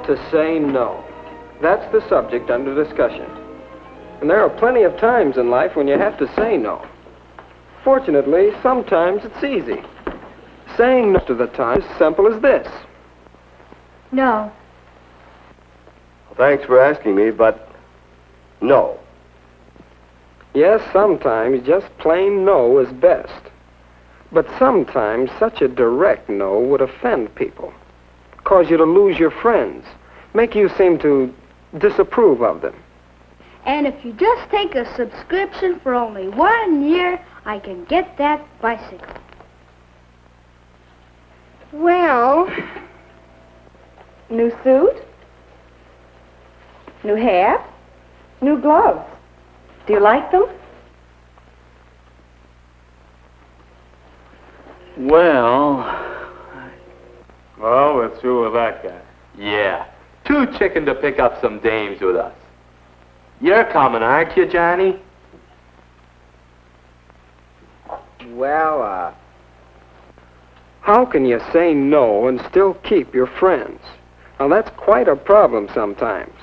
to say no. That's the subject under discussion. And there are plenty of times in life when you have to say no. Fortunately, sometimes it's easy. Saying no to the time is simple as this. No. Well, thanks for asking me, but no. Yes, sometimes just plain no is best. But sometimes such a direct no would offend people, cause you to lose your friends, make you seem to disapprove of them. And if you just take a subscription for only 1 year, I can get that bicycle. Well, new suit, new hat, new gloves. Do you like them? Well, we're through with that guy. Yeah. Too chicken to pick up some dames with us. You're coming, aren't you, Johnny? Well, how can you say no and still keep your friends? Now, that's quite a problem sometimes.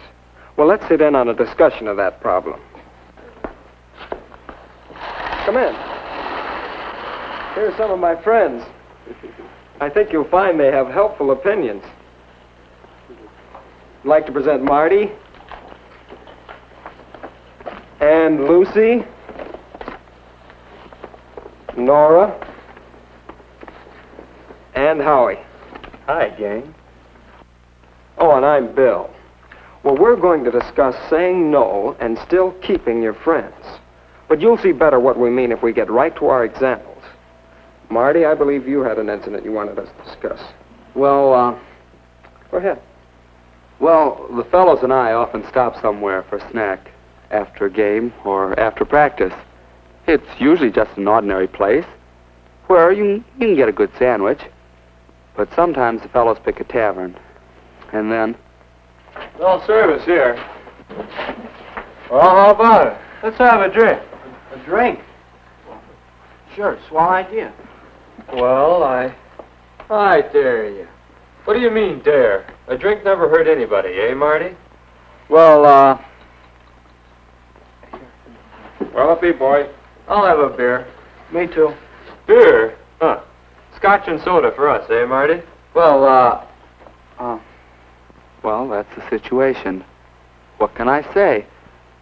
Well, let's sit in on a discussion of that problem. Come in. Here are some of my friends. I think you'll find they have helpful opinions. I'd like to present Marty and Lucy, Nora, and Howie. Hi, gang. Oh, and I'm Bill. Well, we're going to discuss saying no and still keeping your friends. But you'll see better what we mean if we get right to our examples. Marty, I believe you had an incident you wanted us to discuss. Well, Go ahead. Well, the fellows and I often stop somewhere for a snack after a game or after practice. It's usually just an ordinary place where you can get a good sandwich. But sometimes the fellows pick a tavern. And then... No service here. Well, how about it? Let's have a drink. A drink? Sure, swell idea. Well, I dare you. What do you mean, dare? A drink never hurt anybody, eh, Marty? Well, Up, boy. I'll have a beer. Me too. Beer? Huh. Scotch and soda for us, eh, Marty? well, that's the situation. What can I say?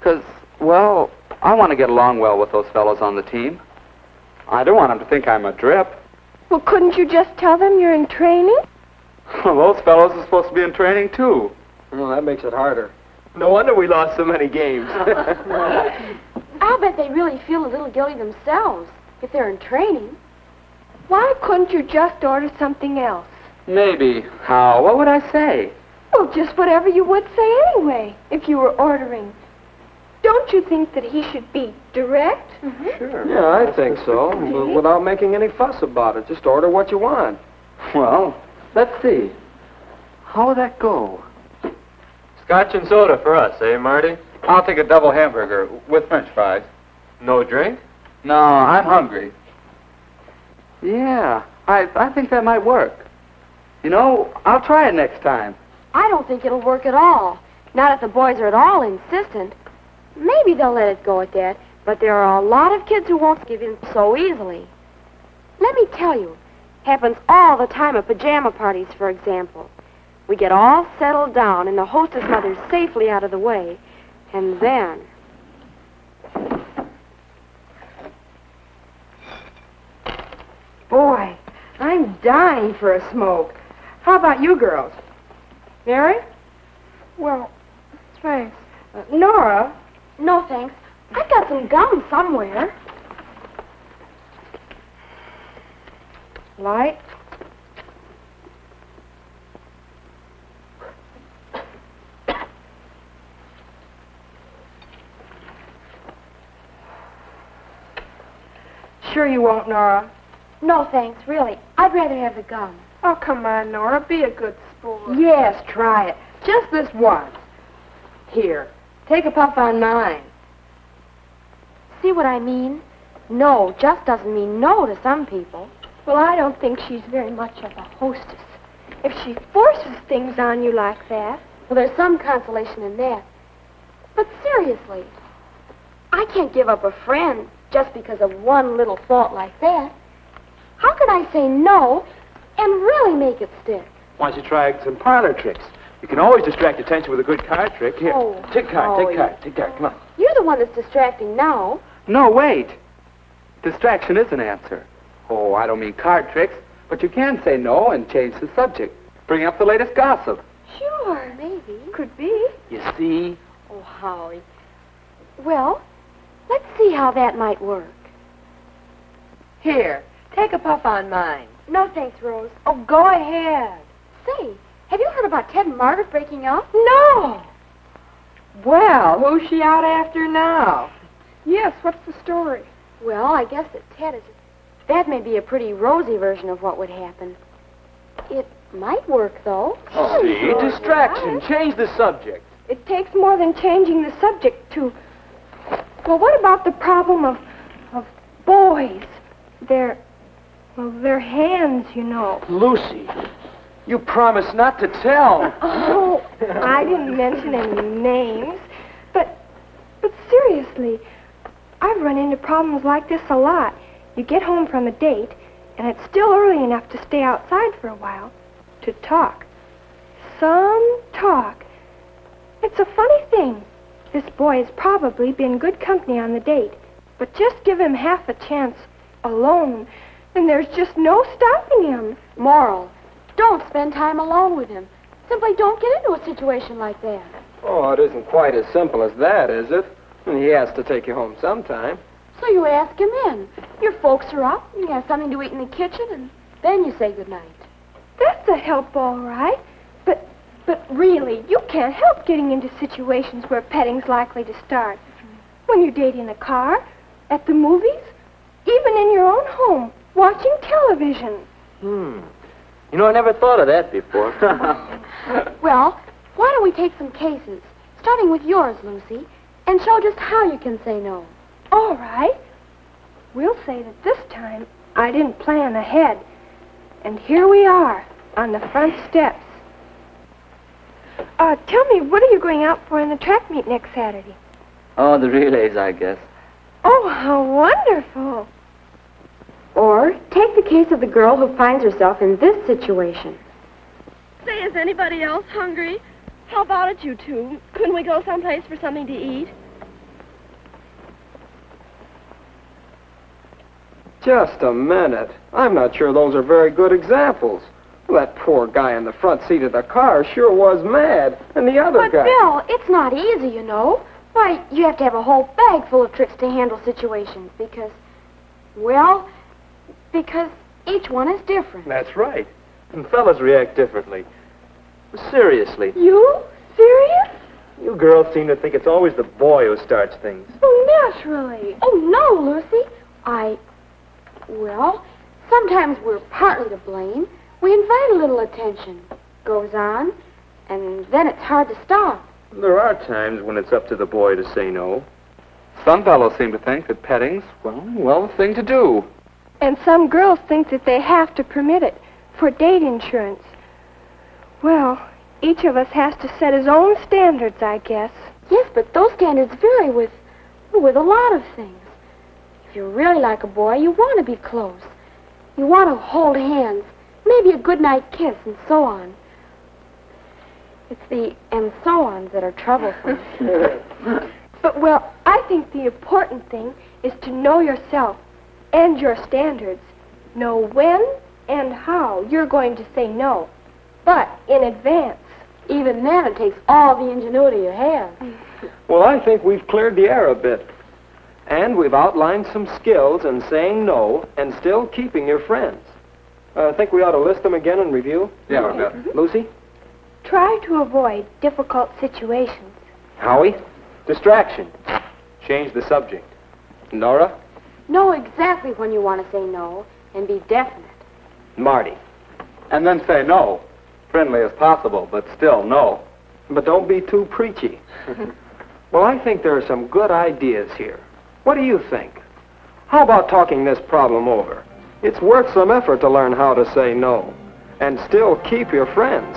'Cause, well, I want to get along well with those fellows on the team. I don't want them to think I'm a drip. Well, couldn't you just tell them you're in training? Well, those fellows are supposed to be in training, too. Well, that makes it harder. No wonder we lost so many games. I'll bet they really feel a little guilty themselves if they're in training. Why couldn't you just order something else? Maybe. How? What would I say? Well, just whatever you would say anyway, if you were ordering. Don't you think that he should be direct? Sure. Yeah, I think so. Without making any fuss about it. Just order what you want. Well, let's see. How would that go? Scotch and soda for us, eh, Marty? I'll take a double hamburger with French fries. No drink? No, I'm hungry. Yeah, I think that might work. You know, I'll try it next time. I don't think it'll work at all. Not if the boys are at all insistent. Maybe they'll let it go at that, but there are a lot of kids who won't give in so easily. Let me tell you, happens all the time at pajama parties, for example. We get all settled down and the hostess mother's safely out of the way, and then... Boy, I'm dying for a smoke. How about you girls? Mary? Well, thanks. Nora? No, thanks. I've got some gum somewhere. Light? Sure you won't, Nora? No, thanks, really. I'd rather have the gum. Oh, come on, Nora. Be a good sport. Yes, try it. Just this once. Here, take a puff on mine. See what I mean? No just doesn't mean no to some people. Well, I don't think she's very much of a hostess. If she forces things on you like that. Well, there's some consolation in that. But seriously, I can't give up a friend just because of one little fault like that. How can I say no and really make it stick? Why don't you try some parlor tricks? You can always distract attention with a good card trick. Here, Oh, take card, Howie. take card, take card. Come on. You're the one that's distracting now. No, wait. Distraction is an answer. Oh, I don't mean card tricks, but you can say no and change the subject. Bring up the latest gossip. Sure, maybe. Could be. You see? Oh, Howie. Well, let's see how that might work. Here, take a puff on mine. No thanks, Rose. Oh, go ahead. Say, have you heard about Ted and Margaret breaking up? No. Well, who's she out after now? Yes, what's the story? Well, I guess that Ted is... That may be a pretty rosy version of what would happen. It might work, though. See, distraction. Change the subject. It takes more than changing the subject to... Well, what about the problem of boys? Their hands, you know. Lucy, you promised not to tell. Oh, I didn't mention any names. But seriously, I've run into problems like this a lot. You get home from a date, and it's still early enough to stay outside for a while to talk. Some talk. It's a funny thing. This boy has probably been good company on the date, but just give him half a chance alone, and there's just no stopping him. Moral, don't spend time alone with him. Simply don't get into a situation like that. Oh, it isn't quite as simple as that, is it? He has to take you home sometime. So you ask him in. Your folks are up, you have something to eat in the kitchen, and then you say goodnight. That's a help, all right. But really, you can't help getting into situations where petting's likely to start. When you date in a car, at the movies, even in your own home, watching television. You know, I never thought of that before. Well, why don't we take some cases, starting with yours, Lucy, and show just how you can say no. All right. We'll say that this time I didn't plan ahead. And here we are, on the front steps. Tell me, what are you going out for in the track meet next Saturday? Oh, the relays, I guess. Oh, how wonderful. Or take the case of the girl who finds herself in this situation. Say, is anybody else hungry? How about it, you two? Couldn't we go someplace for something to eat? Just a minute. I'm not sure those are very good examples. That poor guy in the front seat of the car sure was mad. And the other But, guy... Bill, it's not easy, you know. Why, you have to have a whole bag full of tricks to handle situations because each one is different. That's right. And fellas react differently. Seriously, You? Serious? you girls seem to think it's always the boy who starts things. Oh, naturally. Oh, no, Lucy. Sometimes we're partly to blame. We invite a little attention. Goes on, and then it's hard to stop. There are times when it's up to the boy to say no. Some fellows seem to think that petting's, well, the thing to do. And some girls think that they have to permit it for date insurance. Well, each of us has to set his own standards, I guess. Yes, but those standards vary with a lot of things. If you really like a boy, you want to be close. You want to hold hands, maybe a goodnight kiss, and so on. It's the and so ons that are troublesome. But, well, I think the important thing is to know yourself and your standards. Know when and how you're going to say no, but in advance. Even then, it takes all the ingenuity you have. Well, I think we've cleared the air a bit. And we've outlined some skills in saying no and still keeping your friends. I think we ought to list them again and review. Yeah. Lucy? Try to avoid difficult situations. Howie? Distraction. Change the subject. Nora? Know exactly when you want to say no and be definite. Marty? And then say no. Friendly as possible, but still no. But don't be too preachy. Well, I think there are some good ideas here. What do you think? How about talking this problem over? It's worth some effort to learn how to say no and still keep your friends.